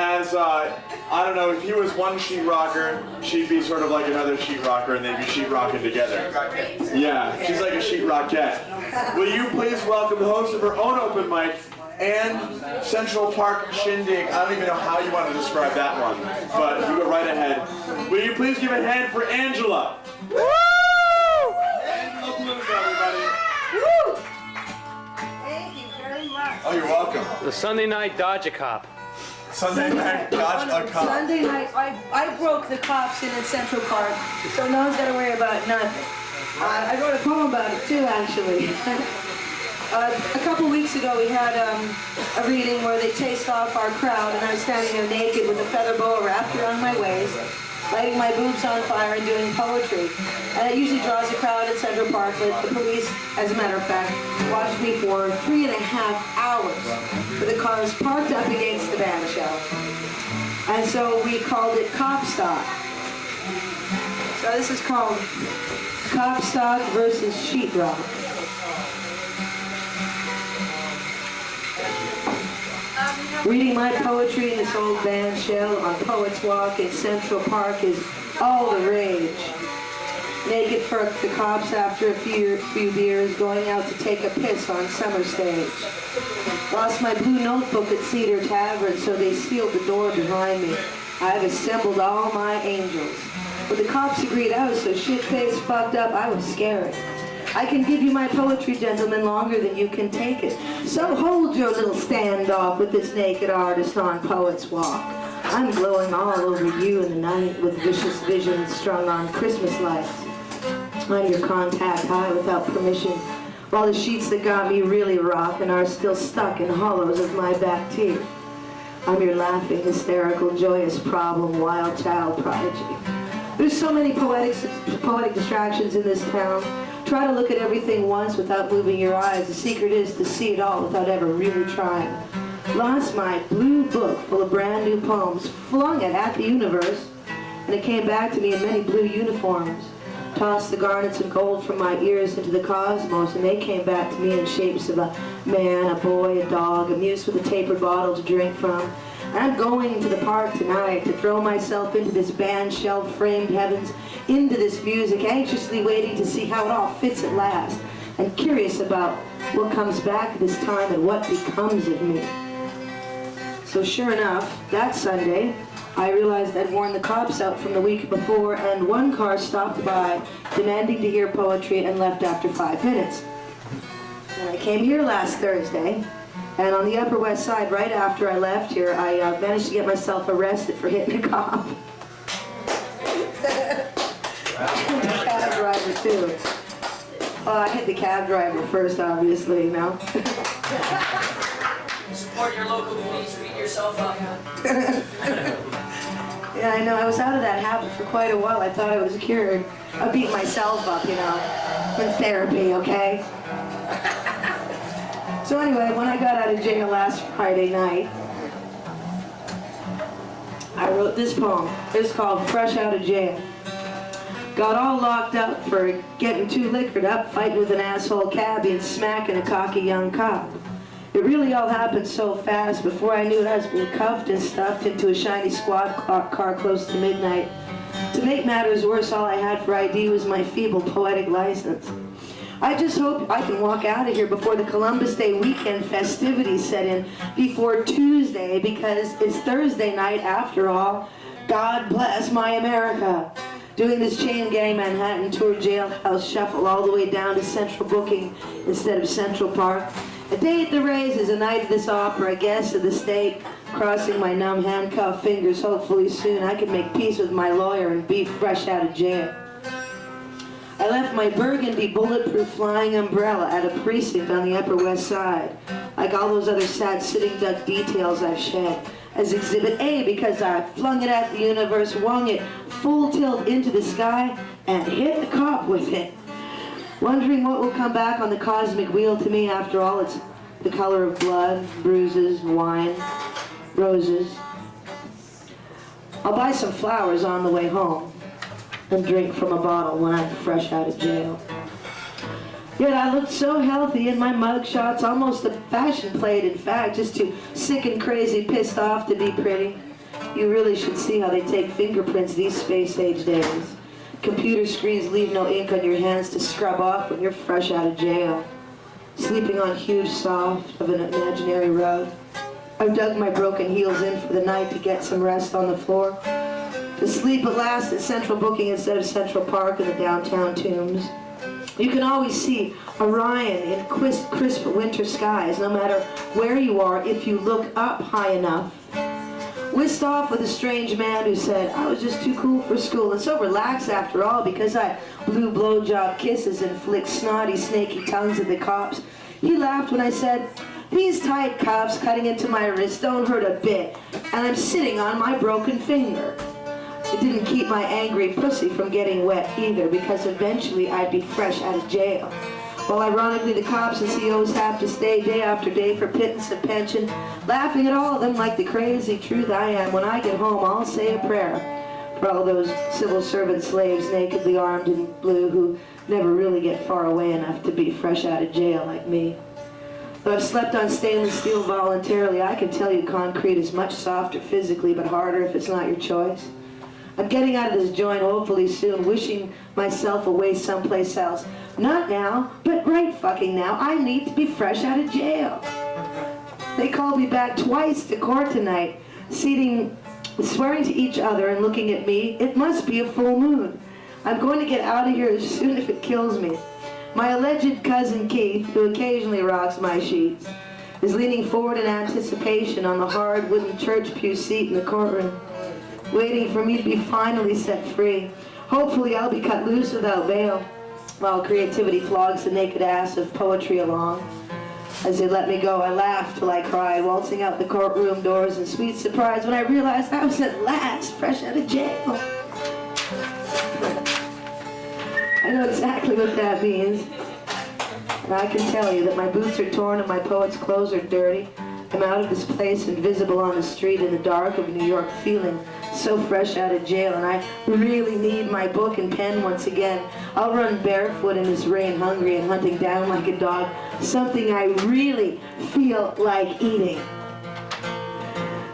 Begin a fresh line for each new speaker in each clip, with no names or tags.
as, I don't know, if he was one sheetrocker, she'd be sort of like another sheetrocker, and they'd be sheetrocking together. Yeah, she's like a sheetrockette. Will you please welcome the host of her own open mic and Central Park Shindig? I don't even know how you want to describe that one, but you go right ahead. Will you please give a hand for Angela? Woo! Angela Peluso, everybody. Woo!
Thank you very much.
Oh, you're welcome.
The Sunday night Dodge-A-Cop.
Sunday night, dodge a cop.
Sunday night, I broke the cops in Central Park, so no one's got to worry about nothing. I wrote a poem about it too, actually. A couple weeks ago, we had a reading where they chased off our crowd, and I was standing there naked with a feather boa wrapped around my waist, lighting my boobs on fire and doing poetry. And it usually draws a crowd in Central Park, but the police, as a matter of fact, watched me for 3.5 hours with the cars parked up against the band shell. And so we called it Cop Stock. So this is called Cop Stock versus Sheetrock. Reading my poetry in this old band shell on Poets Walk in Central Park is all the rage. Naked for the cops after a few beers, going out to take a piss on Summer Stage. Lost my blue notebook at Cedar Tavern, so they sealed the door behind me. I've assembled all my angels. But the cops agreed I was so shit-faced fucked up, I was scary. I can give you my poetry, gentlemen, longer than you can take it. So hold your little standoff with this naked artist on Poets Walk. I'm glowing all over you in the night with vicious visions strung on Christmas lights. I'm your contact high without permission, while the sheets that got me really rockin' are still stuck in hollows of my back teeth. I'm your laughing, hysterical, joyous problem, wild child prodigy. There's so many poetic distractions in this town. Try to look at everything once without moving your eyes. The secret is to see it all without ever really trying. Lost my blue book full of brand new poems, flung it at the universe, and it came back to me in many blue uniforms. Tossed the garnets and gold from my ears into the cosmos, and they came back to me in shapes of a man, a boy, a dog, a muse with a tapered bottle to drink from. I'm going to the park tonight to throw myself into this band shell framed heavens, into this music, anxiously waiting to see how it all fits at last, and curious about what comes back this time and what becomes of me. So sure enough, that Sunday, I realized I'd worn the cops out from the week before, and one car stopped by, demanding to hear poetry, and left after 5 minutes. And I came here last Thursday, and on the Upper West Side, right after I left here, I managed to get myself arrested for hitting a cop. The cab driver, too. Oh, I hit the cab driver first, obviously, you know.
Support your local police, beat yourself up.
Yeah, I know. I was out of that habit for quite a while. I thought I was cured. I beat myself up, you know, in therapy, okay? So anyway, when I got out of jail last Friday night, I wrote this poem. It's called Fresh Out of Jail. Got all locked up for getting too liquored up, fighting with an asshole cabbie and smacking a cocky young cop. It really all happened so fast. Before I knew it, I was being cuffed and stuffed into a shiny squad car close to midnight. To make matters worse, all I had for ID was my feeble poetic license. I just hope I can walk out of here before the Columbus Day weekend festivities set in, before Tuesday, because it's Thursday night after all. God bless my America. Doing this chain gang Manhattan tour jailhouse shuffle all the way down to Central Booking instead of Central Park. A day at the Rays is a night at this opera, a guest of the state, crossing my numb handcuffed fingers. Hopefully soon I can make peace with my lawyer and be fresh out of jail. I left my burgundy bulletproof flying umbrella at a precinct on the Upper West Side, like all those other sad sitting duck details I've shed, as Exhibit A, because I flung it at the universe, wung it full tilt into the sky, and hit the cop with it. Wondering what will come back on the cosmic wheel to me after all. It's the color of blood, bruises, wine, roses. I'll buy some flowers on the way home and drink from a bottle when I'm fresh out of jail. Yet I looked so healthy in my mugshots, almost a fashion plate in fact, just too sick and crazy pissed off to be pretty. You really should see how they take fingerprints these space-age days. Computer screens leave no ink on your hands to scrub off when you're fresh out of jail. Sleeping on huge soft of an imaginary rug. I've dug my broken heels in for the night to get some rest on the floor. To sleep at last at Central Booking instead of Central Park in the downtown Tombs. You can always see Orion in crisp winter skies, no matter where you are, if you look up high enough. Whisked off with a strange man who said, I was just too cool for school and so relaxed after all because I blew blowjob kisses and flicked snotty, snaky tongues at the cops. He laughed when I said, these tight cuffs cutting into my wrist don't hurt a bit, and I'm sitting on my broken finger. It didn't keep my angry pussy from getting wet either, because eventually I'd be fresh out of jail. While ironically the cops and COs have to stay day after day for pittance of pension, laughing at all of them like the crazy truth I am. When I get home, I'll say a prayer for all those civil servant slaves nakedly armed in blue who never really get far away enough to be fresh out of jail like me. Though I've slept on stainless steel voluntarily, I can tell you concrete is much softer physically, but harder if it's not your choice. I'm getting out of this joint hopefully soon, wishing myself away someplace else. Not now, but right fucking now. I need to be fresh out of jail. They called me back twice to court tonight, swearing to each other and looking at me. It must be a full moon. I'm going to get out of here as soon if it kills me. My alleged cousin Keith, who occasionally rocks my sheets, is leaning forward in anticipation on the hard wooden church pew seat in the courtroom, waiting for me to be finally set free. Hopefully I'll be cut loose without bail, while creativity flogs the naked ass of poetry along. As they let me go, I laughed till I cried, waltzing out the courtroom doors in sweet surprise when I realized I was at last fresh out of jail. I know exactly what that means. And I can tell you that my boots are torn and my poet's clothes are dirty. I'm out of this place, invisible on the street in the dark of New York, feeling so fresh out of jail, and I really need my book and pen once again. I'll run barefoot in this rain, hungry and hunting down like a dog something I really feel like eating.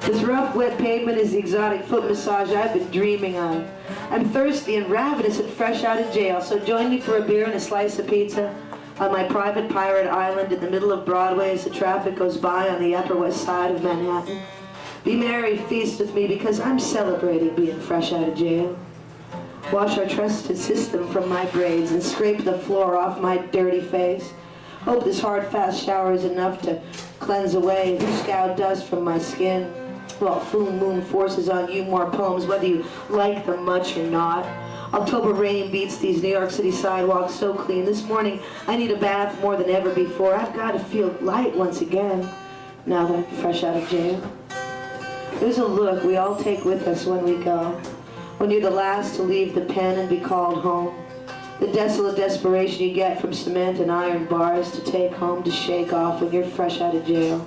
This rough, wet pavement is the exotic foot massage I've been dreaming of. I'm thirsty and ravenous and fresh out of jail, so join me for a beer and a slice of pizza on my private pirate island in the middle of Broadway as the traffic goes by on the Upper West Side of Manhattan. Be merry, feast with me, because I'm celebrating being fresh out of jail. Wash our trusted system from my braids and scrape the floor off my dirty face. Hope this hard, fast shower is enough to cleanse away the scout dust from my skin. While full moon forces on you more poems, whether you like them much or not. October rain beats these New York City sidewalks so clean. This morning, I need a bath more than ever before. I've got to feel light once again, now that I'm fresh out of jail. There's a look we all take with us when we go. When you're the last to leave the pen and be called home. The desolate desperation you get from cement and iron bars to take home to shake off when you're fresh out of jail.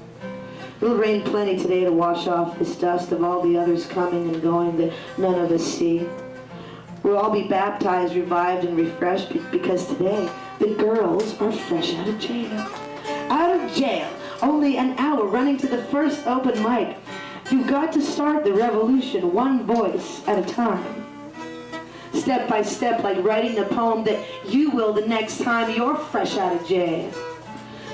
It'll rain plenty today to wash off this dust of all the others coming and going that none of us see. We'll all be baptized, revived, and refreshed because today the girls are fresh out of jail. Out of jail, only an hour running to the first open mic. You've got to start the revolution one voice at a time. Step by step, like writing the poem that you will the next time you're fresh out of jail.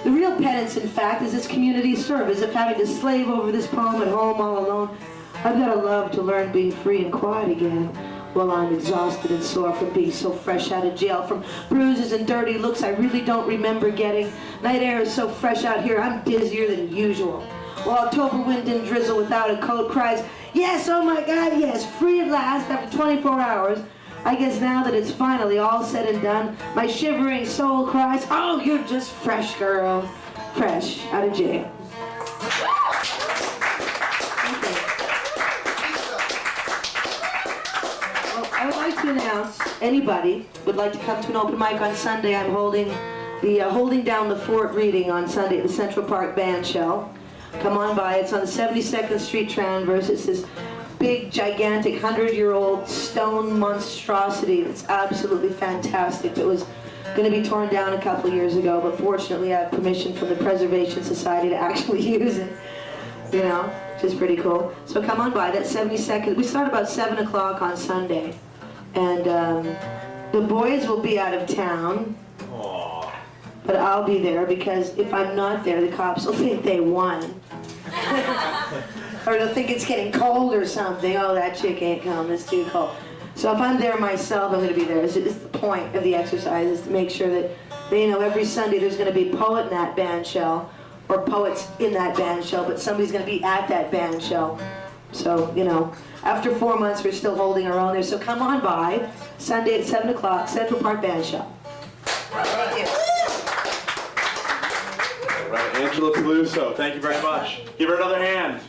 The real penance, in fact, is this community service of having to slave over this poem at home all alone. I've got to love to learn being free and quiet again. Well, I'm exhausted and sore from being so fresh out of jail, from bruises and dirty looks I really don't remember getting. Night air is so fresh out here, I'm dizzier than usual. While October wind and drizzle without a coat cries, yes, oh my God, yes, free at last after 24 hours. I guess now that it's finally all said and done, my shivering soul cries, oh, you're just fresh, girl. Fresh out of jail. I would like to announce, anybody would like to come to an open mic on Sunday. I'm holding the Holding Down the Fort reading on Sunday at the Central Park Band Shell. Come on by. It's on the 72nd Street Transverse. It's this big, gigantic, 100-year-old stone monstrosity. It's absolutely fantastic. It was going to be torn down a couple years ago, but fortunately I have permission from the Preservation Society to actually use it. You know, which is pretty cool. So come on by, that's 72nd. We start about 7 o'clock on Sunday. And the boys will be out of town, but I'll be there because if I'm not there, the cops will think they won. Or they'll think it's getting cold or something. Oh, that chick ain't coming, it's too cold. So if I'm there myself, I'm going to be there. It's the point of the exercise is to make sure that they know every Sunday there's going to be a poet in that band shell, or poets in that band shell, but somebody's going to be at that band shell. So, you know, after 4 months, we're still holding our own there. So come on by, Sunday at 7 o'clock, Central Park Band Shell. Thank you.
All right, Angela Peluso, thank you very much. Give her another hand.